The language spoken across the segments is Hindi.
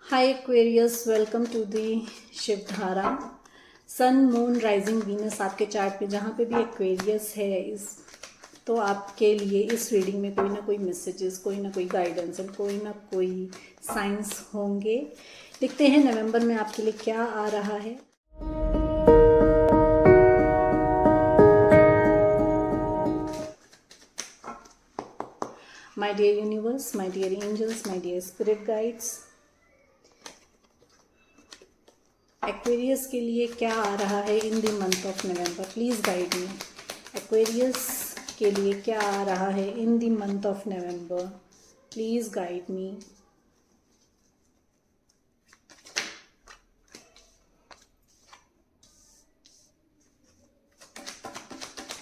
Hi Aquarius, welcome to the Shivdhara. Sun moon rising Venus आपके चार्ट पे जहाँ पे भी एक्वेरियस है इस तो आपके लिए इस रीडिंग में कोई ना कोई मैसेजेस, कोई ना कोई गाइडेंस और कोई ना कोई साइंस होंगे। देखते हैं नवंबर में आपके लिए क्या आ रहा है। My dear universe, my dear angels, my dear spirit guides, Aquarius के लिए क्या आ रहा है in the month of November, please guide me. Aquarius के लिए क्या आ रहा है in the month of November, please guide me.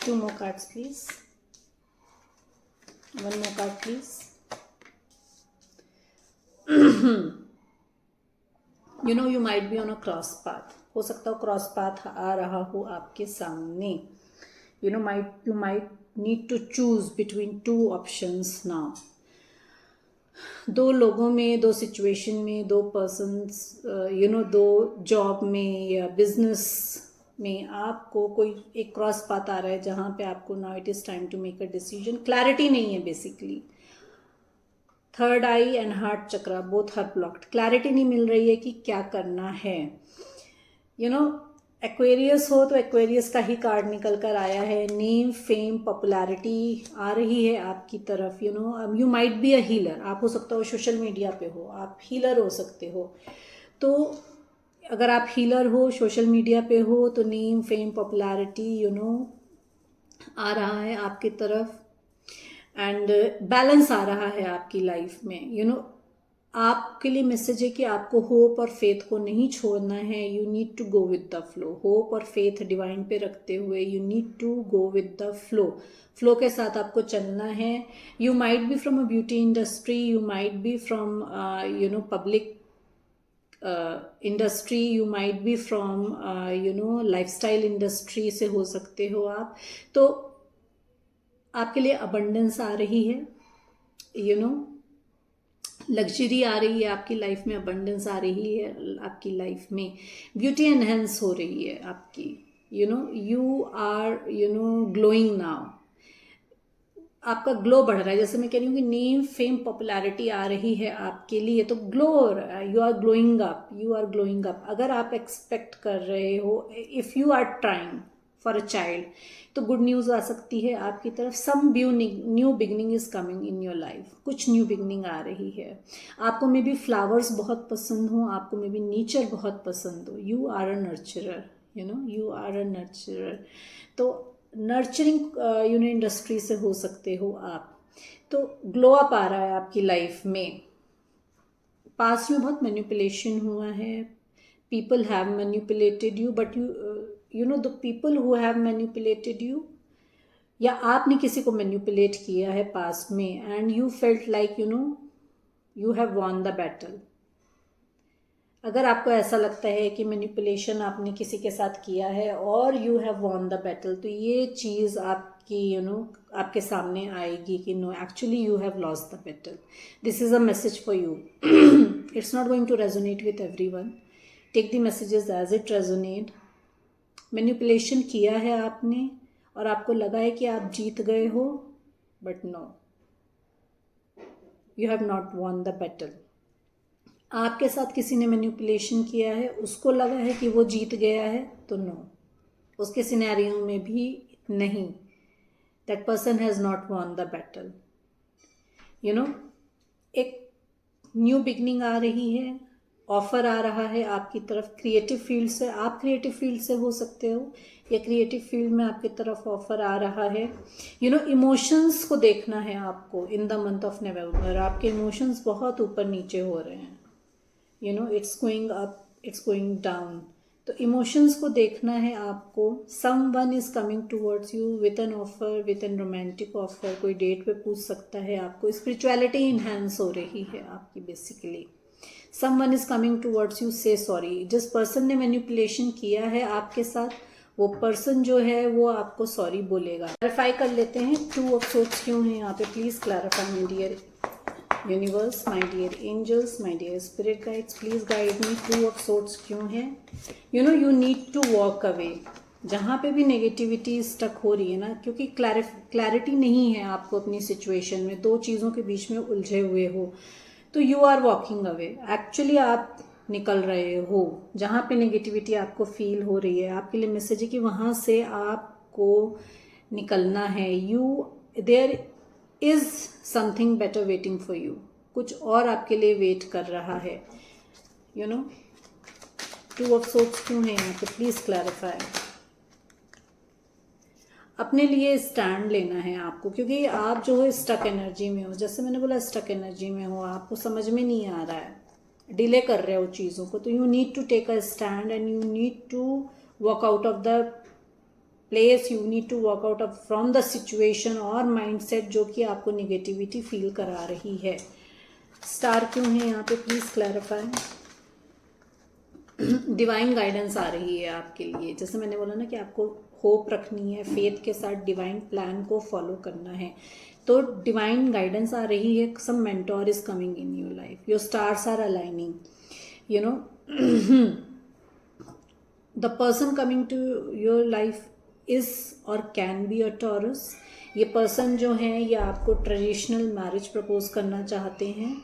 Two more cards please, one more card please। you might be on a cross path, हो सकता हो क्रॉस पाथ आ रहा हो आपके सामने। you might need to choose between two options now। दो लोगों में, दो सिचुएशन में, दो पर्सन्स, दो जॉब में या बिजनेस में आपको कोई एक क्रॉस पाथ आ रहा है जहाँ पे आपको now it is time to make a decision. Clarity नहीं है basically. Third eye and heart chakra both are blocked. Clarity नहीं मिल रही है कि क्या करना है। एक्वेरियस हो तो एक्वेरियस का ही कार्ड निकल कर आया है। नेम, फेम, पॉपुलैरिटी आ रही है आपकी तरफ। You might be a healer. आप हो सकता हो सोशल मीडिया पे हो, आप हीलर हो सकते हो। तो अगर आप हीलर हो, सोशल मीडिया पे हो, तो नेम, फेम, पॉपुलैरिटी आ रहा है आपकी तरफ। एंड बैलेंस आ रहा है आपकी लाइफ में। आपके लिए मैसेज है कि आपको होप और फेथ को नहीं छोड़ना है। You need to go with the flow. Hope और फेथ डिवाइन पे रखते हुए you need to go with the flow. Flow के साथ आपको चलना है। You might be from a beauty industry, you might be from public industry, you might be from lifestyle industry से हो सकते हो आप। तो आपके लिए अबंडेंस आ रही है। लग्जरी आ रही है आपकी लाइफ में, अबंडेंस आ रही है आपकी लाइफ में। ब्यूटी एनहेंस हो रही है आपकी। You are glowing now. आपका ग्लो बढ़ रहा है। जैसे मैं कह रही हूँ कि नेम, फेम, पॉपुलैरिटी आ रही है आपके लिए, तो ग्लो हो रहा है। You are glowing up, you are glowing up. अगर आप एक्सपेक्ट कर रहे हो, if you are trying for a child, तो गुड न्यूज़ आ सकती है आपकी तरफ। Some new beginning is coming in your life. कुछ न्यू बिगनिंग आ रही है आपको। मे बी फ्लावर्स बहुत पसंद हो आपको, मे बी नेचर बहुत पसंद हो। You are a nurturer, you are a nurturer. तो नर्चरिंग इंडस्ट्री से हो सकते हो आप। तो ग्लो अप आ रहा है आपकी लाइफ में। पास्ट में बहुत मैनिपुलेशन हुआ है। People have manipulated you, but the people who have manipulated you, या आपने किसी को मैनिपुलेट किया है पास्ट में, and you felt like you have won the battle. अगर आपको ऐसा लगता है कि मैनिपुलेशन आपने किसी के साथ किया है और you have won the battle, तो ये चीज़ आपकी आपके सामने आएगी कि no, actually you have lost the battle. This is a message for you. It's not going to resonate with everyone. Take the messages as it resonate. Manipulation किया है आपने और आपको लगा है कि आप जीत गए हो, but no, you have not won the battle. आपके साथ किसी ने मैनिपुलेशन किया है, उसको लगा है कि वो जीत गया है, तो नो, उसके सिनेरियो में भी नहीं। That person has not won the battle. एक न्यू बिगनिंग आ रही है, ऑफर आ रहा है आपकी तरफ क्रिएटिव फील्ड से। आप क्रिएटिव फील्ड से हो सकते हो या क्रिएटिव फील्ड में आपकी तरफ ऑफर आ रहा है। इमोशंस को देखना है आपको in the month of November. आपके इमोशंस बहुत ऊपर नीचे हो रहे हैं। It's going up, it's going down. तो इमोशंस को देखना है आपको। Someone is coming towards you with an offer, with an romantic offer. कोई डेट पे पूछ सकता है आपको। स्पिरिचुअलिटी इन्हांस हो रही है आपकी basically. Someone is coming towards you, से सॉरी। जिस पर्सन ने मैनिपुलेशन किया है आपके साथ, वो पर्सन जो है वो आपको सॉरी बोलेगा। क्लैरिफाई कर लेते हैं टू ऑफ सोर्ड्स क्यों है यहाँ पे, please clarify my dear universe, my dear angels, my dear spirit guides, please guide me. Two of swords क्यों है? You need to walk away. जहाँ पे भी नेगेटिविटी स्टक हो रही है ना, क्योंकि क्लैरिटी नहीं है आपको अपनी सिचुएशन में, दो चीज़ों के बीच में उलझे हुए हो, तो you are walking away. Actually आप निकल रहे हो। जहाँ पे नेगेटिविटी आपको फील हो रही है, आपके लिए मैसेज है कि वहाँ से आपको निकलना है। There is something better waiting for you. कुछ और आपके लिए वेट कर रहा है। टू ऑफ सोर्ड्स क्यों है यहाँ पे? Please clarify. अपने लिए स्टैंड लेना है आपको, क्योंकि आप जो है स्टक एनर्जी में हो। जैसे मैंने बोला, स्टक एनर्जी में हो, आपको समझ में नहीं आ रहा है, डिले कर रहे हो चीज़ों को। तो you need to take a stand and you need to walk out of the place, you need to walk out of from the situation और माइंडसेट जो कि आपको निगेटिविटी फील करा रही है। स्टार क्यों है यहाँ पे? Please clarify. डिवाइन गाइडेंस आ रही है आपके लिए। जैसे मैंने बोला ना कि आपको होप रखनी है, फेथ के साथ डिवाइन प्लान को फॉलो करना है। तो डिवाइन गाइडेंस आ रही है। Some mentor is coming in your life, your stars are aligning, the person coming to your life is और कैन बी अ टॉरस। ये पर्सन जो है ये आपको ट्रेडिशनल मैरिज प्रपोज करना चाहते हैं।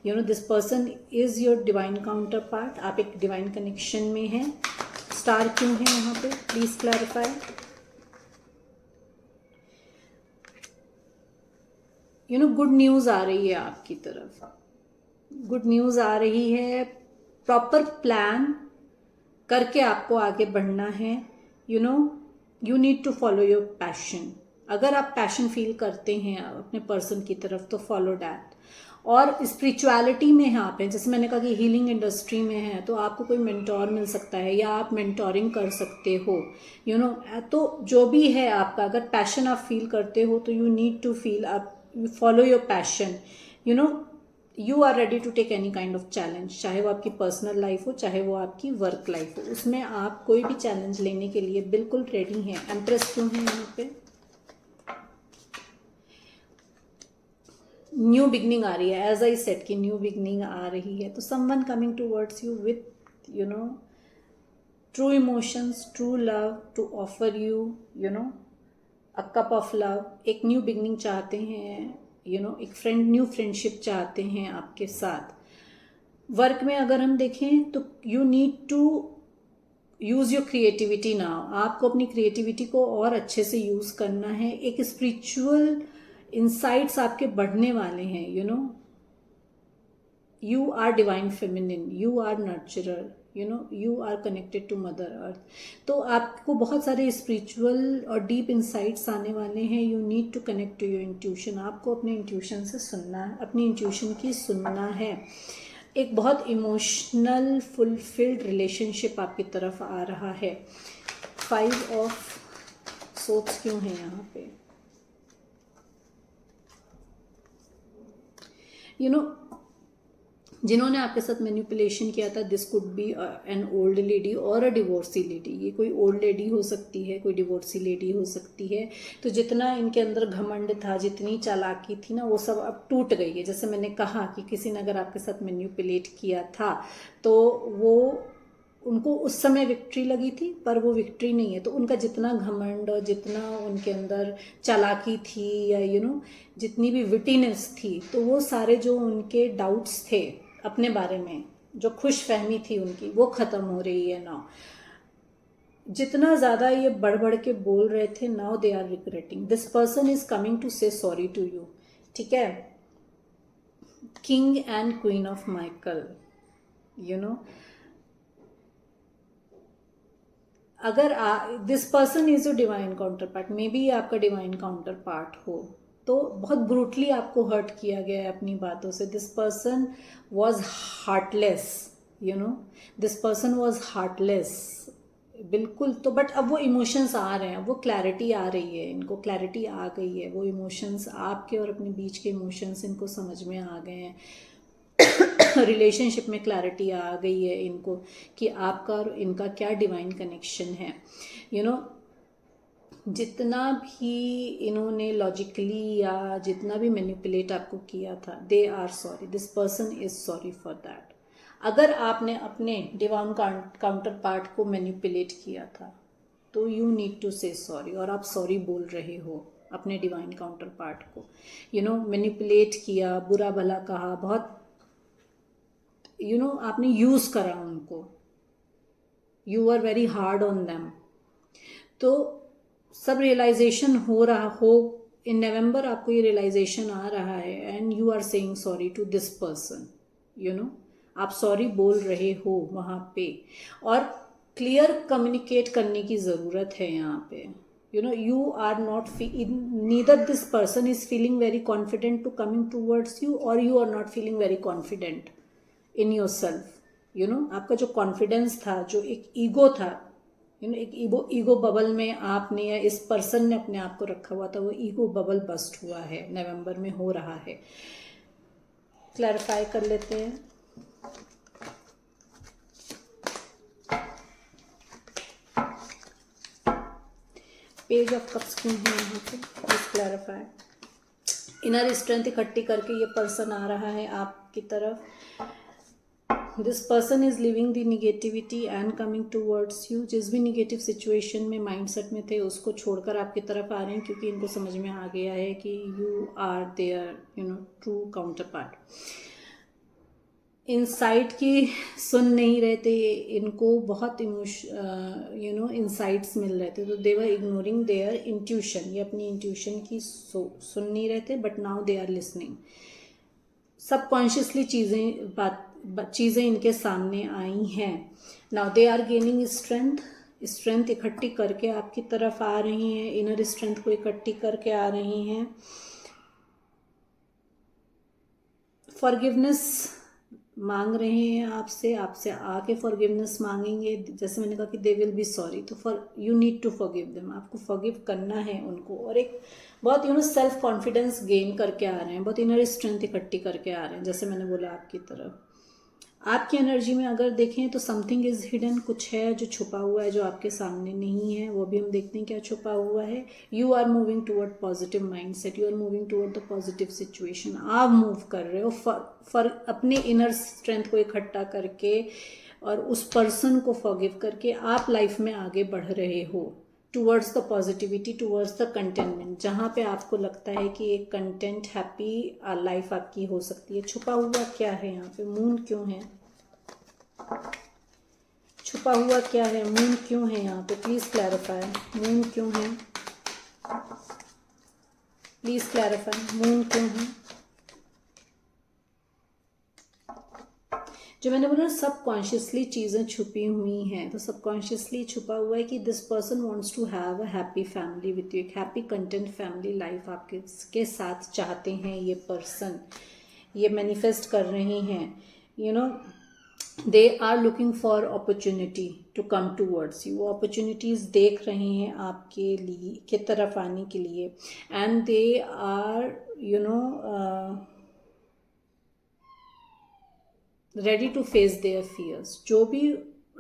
This person is your divine counter part. आप एक डिवाइन कनेक्शन में हैं। स्टार क्यों है यहाँ पे? Please clarify. गुड न्यूज आ रही है आपकी तरफ, गुड न्यूज आ रही है। प्रॉपर प्लान करके आपको आगे बढ़ना है। You need to follow your passion. अगर आप पैशन फील करते हैं अपने पर्सन की तरफ, तो फॉलो दैट। और स्पिरिचुअलिटी में है आप हैं, जैसे मैंने कहा कि हीलिंग इंडस्ट्री में है, तो आपको कोई मेंटोर मिल सकता है या आप मेंटोरिंग कर सकते हो। तो जो भी है आपका, अगर पैशन आप फील करते हो, तो यू नीड टू फील आप, you follow your passion. You are ready to take any kind of challenge, चाहे वो आपकी पर्सनल लाइफ हो, चाहे वो आपकी वर्क लाइफ हो, उसमें आप कोई भी चैलेंज लेने के लिए बिल्कुल रेडी हैं। एम्प्रेस क्यों है यहाँ पे? न्यू बिगनिंग आ रही है। एज आई सेड कि न्यू बिगनिंग आ रही है। तो someone coming towards you with true emotions, true love to offer you a cup of love. एक न्यू बिगनिंग चाहते हैं, एक न्यू फ्रेंडशिप चाहते हैं आपके साथ। वर्क में अगर हम देखें तो you need to use your creativity now. आपको अपनी क्रिएटिविटी को और अच्छे से यूज करना है। एक स्पिरिचुअल इंसाइट्स आपके बढ़ने वाले हैं। You are divine feminine, you are nurturer, you are connected to mother earth. तो आपको बहुत सारे स्पिरिचुअल और डीप इंसाइट्स आने वाले हैं। You need to connect to your intuition. आपको अपने इंट्यूशन से सुनना है, अपनी इंट्यूशन की सुनना है। एक बहुत इमोशनल फुलफिल्ड रिलेशनशिप आपकी तरफ आ रहा है। 5 ऑफ सोर्ड्स क्यों है यहाँ पे? जिन्होंने आपके साथ मैनिपुलेशन किया था, this could be an old lady और अ डिवोर्सी लेडी। ये कोई ओल्ड लेडी हो सकती है, कोई डिवोर्सी लेडी हो सकती है। तो जितना इनके अंदर घमंड था, जितनी चालाकी थी ना, वो सब अब टूट गई है। जैसे मैंने कहा कि किसी ने अगर आपके साथ मैनिपुलेट किया था, तो वो उनको उस समय विक्ट्री लगी थी, पर वो विक्ट्री नहीं है। तो उनका जितना घमंड और जितना उनके अंदर चालाकी थी, या जितनी भी विटीनेस थी, तो वो सारे जो उनके डाउट्स थे अपने बारे में, जो खुश फहमी थी उनकी, वो ख़त्म हो रही है नाउ। जितना ज़्यादा ये बढ़ बढ़ के बोल रहे थे, now they are regretting. This person is coming to say sorry to you. ठीक है? King and queen of Michael, अगर this person is your divine counterpart, may be आपका डिवाइन काउंटर पार्ट हो, तो बहुत ब्रूटली आपको हर्ट किया गया है अपनी बातों से। This person was heartless, this person was heartless, बिल्कुल। तो बट अब वो इमोशंस आ रहे हैं, वो क्लैरिटी आ रही है, इनको क्लैरिटी आ गई है। वो इमोशंस, आपके और अपने बीच के इमोशंस इनको समझ में आ गए हैं। रिलेशनशिप में क्लैरिटी आ गई है इनको कि आपका और इनका क्या डिवाइन कनेक्शन है। जितना भी इन्होंने लॉजिकली या जितना भी मैनिपुलेट आपको किया था, they are sorry, this person is sorry for that. अगर आपने अपने डिवाइन काउंटर पार्ट को मैनिपुलेट किया था तो you need to say sorry, और आप सॉरी बोल रहे हो अपने डिवाइन काउंटर पार्ट को। मैनिपुलेट किया, बुरा भला कहा, बहुत आपने यूज करा उनको, you are very hard on them. तो सब रियलाइजेशन हो इन नवंबर, आपको ये रियलाइजेशन आ रहा है and you are saying sorry to this person. आप सॉरी बोल रहे हो वहाँ पे, और क्लियर कम्युनिकेट करने की ज़रूरत है यहाँ पे। you are not neither this person is feeling very confident to coming towards you, or you are not feeling very confident in yourself। आपका जो कॉन्फिडेंस था, जो एक ईगो था, एक ईगो बबल में आपने या इस पर्सन ने अपने आप को रखा हुआ था, वो ईगो बबल बस्ट हुआ है, नवंबर में हो रहा है। क्लैरिफाई कर लेते हैं। पेज ऑफ कप्स क्यों है यहाँ पे, प्लीज क्लैरिफाई। इनर स्ट्रेंथ इकट्ठी करके ये पर्सन आ रहा है आपकी तरफ। This person is living the negativity and coming towards you. जिस भी निगेटिव सिचुएशन में माइंडसेट में थे उसको छोड़कर आपकी तरफ आ रहे हैं, क्योंकि इनको समझ में आ गया है कि you are their true counterpart. Insight की सुन नहीं रहे थे, इनको बहुत इनसाइट्स मिल रहे थे, तो they were ignoring their intuition. ये अपनी इंट्यूशन की सुन नहीं रहे थे, but now they are listening. Subconsciously चीज़ें इनके सामने आई हैं। Now they are gaining strength इकट्ठी करके आपकी तरफ आ रही हैं, इनर स्ट्रेंथ को इकट्ठी करके आ रही हैं। फॉरगिवनेस मांग रहे हैं आपसे आके फॉरगिवनेस मांगेंगे। जैसे मैंने कहा कि दे विल बी सॉरी, तो you need to forgive them, आपको फॉरगिव करना है उनको। और एक बहुत सेल्फ कॉन्फिडेंस गेन करके आ रहे हैं, बहुत इनर स्ट्रेंथ इकट्ठी करके आ रहे हैं। जैसे मैंने बोला आपकी तरफ, आपकी एनर्जी में अगर देखें तो समथिंग इज हिडन, कुछ है जो छुपा हुआ है, जो आपके सामने नहीं है, वो भी हम देखते हैं क्या छुपा हुआ है। You are moving toward positive mindset, you are moving toward the positive situation. आप मूव कर रहे हो फॉर अपने इनर स्ट्रेंथ को इकट्ठा करके और उस पर्सन को फॉरगिव करके आप लाइफ में आगे बढ़ रहे हो towards the positivity, towards the containment, जहाँ पे आपको लगता है कि एक कंटेंट हैप्पी लाइफ आपकी हो सकती है। छुपा हुआ क्या है यहाँ पे, मून क्यों है, छुपा हुआ क्या है, मून क्यों है यहाँ पे, प्लीज क्लैरिफाई। मून क्यों है, प्लीज क्लैरिफाई, मून क्यों है। जो मैंने बोला सबकॉन्शियसली चीज़ें छुपी हुई हैं, तो सबकॉन्शियसली छुपा हुआ है कि this person wants to have a happy family with you, एक हैप्पी कंटेंट फैमिली लाइफ आपके साथ चाहते हैं ये पर्सन, ये मैनिफेस्ट कर रहे हैं। They are looking for opportunity to come towards you, वो अपॉर्चुनिटीज़ देख रहे हैं आपके लिए की तरफ आने के लिए। And they are ready to face their fears. जो भी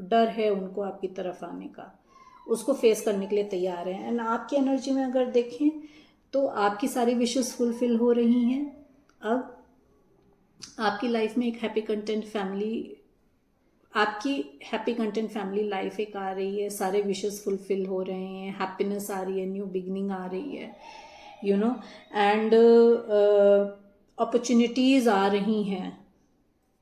डर है उनको आपकी तरफ आने का, उसको फेस करने के लिए तैयार है। एंड आपकी एनर्जी में अगर देखें तो आपकी सारी विशेस फुलफिल हो रही हैं। अब आपकी लाइफ में एक हैप्पी कंटेंट फैमिली, आपकी हैप्पी कंटेंट फैमिली लाइफ एक आ रही है, सारे विशेस फुलफिल हो रहे हैं, हैप्पीनेस आ रही है, न्यू बिगनिंग आ रही है, एंड अपॉर्चुनिटीज़ आ रही हैं,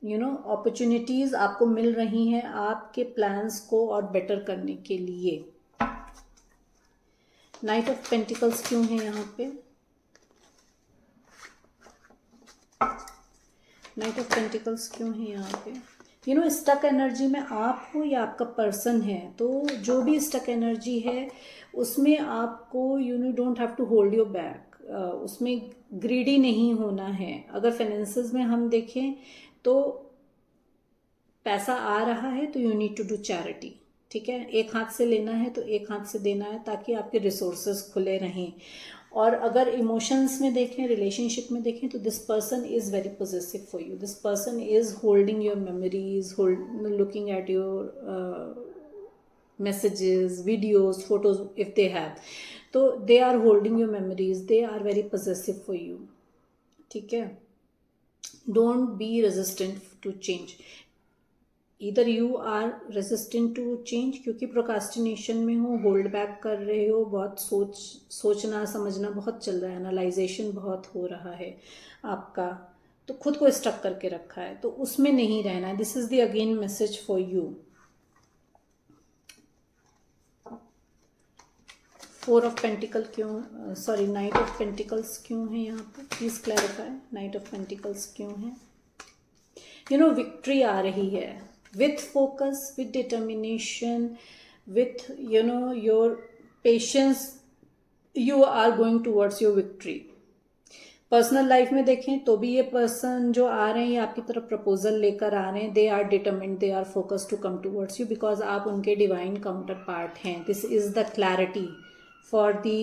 अपॉर्चुनिटीज़ आपको मिल रही हैं आपके प्लान्स को और बेटर करने के लिए। नाइट ऑफ पेंटिकल्स क्यों है यहाँ पे, नाइट ऑफ पेंटिकल्स क्यों है यहाँ पे। स्टक एनर्जी में आप हो या आपका पर्सन है, तो जो भी स्टक एनर्जी है उसमें आपको don't have to hold your back, उसमें ग्रीडी नहीं होना है। अगर फाइनेंसेस में हम देखें तो पैसा आ रहा है तो you need to do charity, ठीक है, एक हाथ से लेना है तो एक हाथ से देना है, ताकि आपके रिसोर्सेज खुले रहें। और अगर इमोशंस में देखें, रिलेशनशिप में देखें, तो this person is very positive for you, this person is holding your memories, looking at your messages, videos, photos if they have. तो they are holding your memories, they are very possessive for you, ठीक है। Don't be resistant to change, इधर you are resistant to change क्योंकि प्रोकास्टिनेशन में हो, होल्ड बैक कर रहे हो, बहुत सोचना समझना बहुत चल रहा है, एनालाइजेशन बहुत हो रहा है आपका, तो खुद को स्टक करके रखा है, तो उसमें नहीं रहना है। This is the again message for you. 4 of pentacle क्यों, सॉरी नाइट ऑफ पेंटिकल्स क्यों है यहाँ पे, please clarify, night of pentacles क्यों है। यू नो विक्ट्री आ रही है with focus, with determination, with your patience, you are going towards your victory। Personal life में देखें तो भी ये पर्सन जो आ रहे हैं, ये आपकी तरफ प्रपोजल लेकर आ रहे हैं, they are determined, they are focus to come towards you, because आप उनके डिवाइन काउंटर पार्ट हैं। This is the clarity for the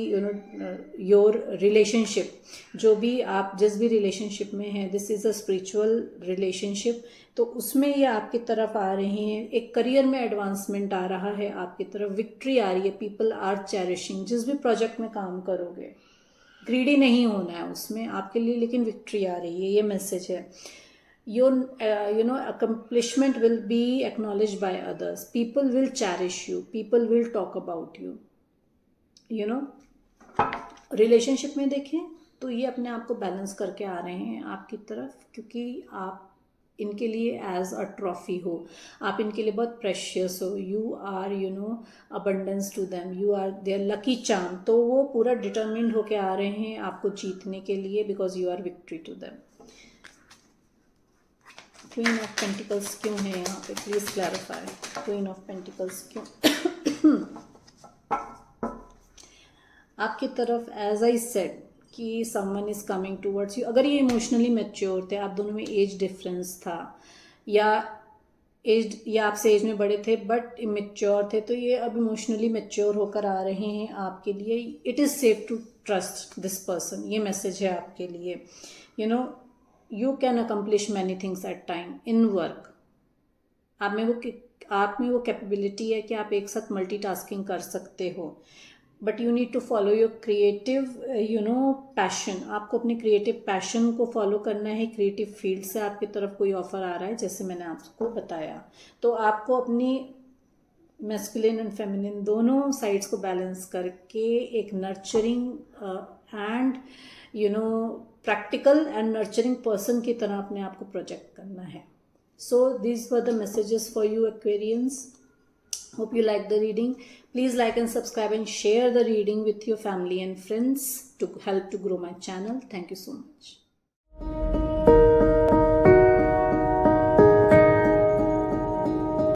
your relationship, जो भी आप जिस भी रिलेशनशिप में हैं, this is a spiritual relationship, तो उसमें ये आपकी तरफ आ रहे हैं। एक करियर में एडवांसमेंट आ रहा है आपकी तरफ, विक्ट्री आ रही है, पीपल आर चेरिशिंग, जिस भी प्रोजेक्ट में काम करोगे ग्रीडी नहीं होना है उसमें आपके लिए, लेकिन विक्ट्री आ रही है, ये मैसेज है। your accomplishment will be acknowledged by others, people will cherish you, people will talk about you, relationship में देखें तो ये अपने आप को बैलेंस करके आ रहे हैं आपकी तरफ, क्योंकि आप इनके लिए एज अ ट्रॉफी हो, आप इनके लिए बहुत प्रेशियस हो, you are abundance to them, you are their lucky charm, तो वो पूरा डिटर्मिन्ड होके आ रहे हैं आपको जीतने के लिए, because you are victory to them. Queen of pentacles क्यों है यहाँ पे, please clarify, queen of pentacles क्यों आपकी तरफ। एज आई सेड कि someone is coming towards you, अगर ये इमोशनली मैच्योर थे, आप दोनों में एज डिफरेंस था, या आपसे एज में बड़े थे बट इमेच्योर थे, तो ये अब इमोशनली मैच्योर होकर आ रहे हैं आपके लिए। It is safe to trust this person, ये मैसेज है आपके लिए। You can accomplish many things at time in work, आप में वो कैपेबिलिटी है कि आप एक साथ मल्टीटास्किंग कर सकते हो, but you need to follow your creative passion, आपको अपने क्रिएटिव पैशन को फॉलो करना है। क्रिएटिव फील्ड से आपकी तरफ कोई ऑफर आ रहा है, जैसे मैंने आपको बताया, तो आपको अपनी मैस्कुलिन एंड फेमिनिन दोनों साइड्स को बैलेंस करके एक nurturing and practical and nurturing person की तरह अपने आप को प्रोजेक्ट करना है। So these were the messages for you Aquarians. Hope you like the reading. Please like and subscribe and share the reading with your family and friends to help to grow my channel. Thank you so much.